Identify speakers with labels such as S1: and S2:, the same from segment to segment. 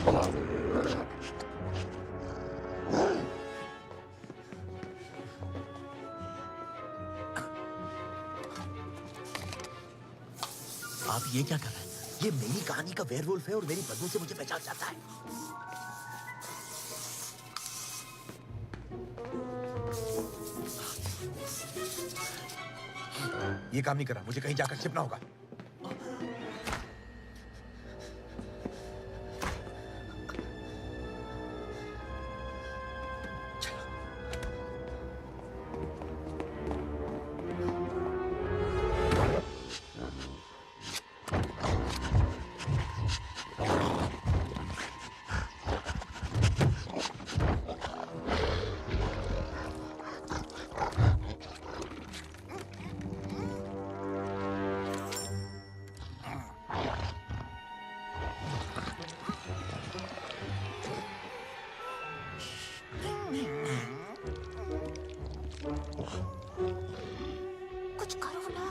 S1: आप ये क्या कर रहे हैं?
S2: ये मेरी कहानी का वेयरवुल्फ है और मेरी बदबू से मुझे पहचान जाता है। ये काम नहीं कर रहा, मुझे कहीं जाकर छिपना होगा।
S3: कुछ करो ना।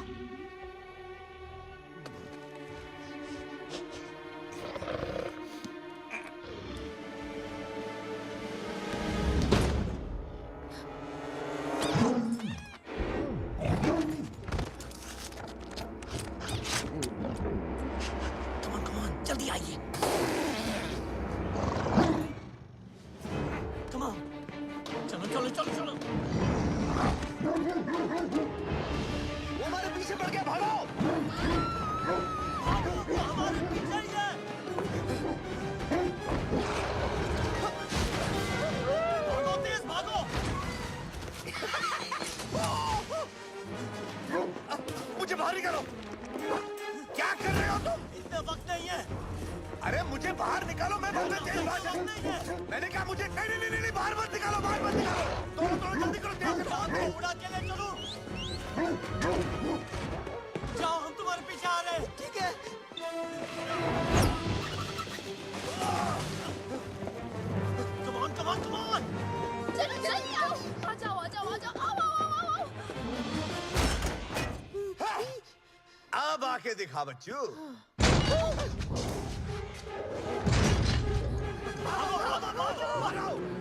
S1: Come on, जल्दी आइए। Come on, चलो।
S2: वो हमारे पीछे पड़ गया, भागो!
S1: वो हमारे पीछे ही है। भागो तेज, भागो।
S2: मुझे बाहर निकालो! क्या कर रहे हो तुम?
S1: इतना वक्त नहीं है।
S2: अरे मुझे बाहर निकालो, मैं बहुत तेज भाग
S1: वक्त नहीं है।
S2: मैंने कहा मुझे नहीं, बाहर मत निकालो। थोड़ा जल्दी करो, तेज से
S1: जाओ, तो उड़ा के ले चलो। जाओ, हम तुम्हारे पीछे आ रहे हैं।
S2: ठीक है।
S1: Come on.
S3: जल्दी आओ। आ जाओ। आओ।
S2: अब आके दिखा बच्चू।
S1: भागो।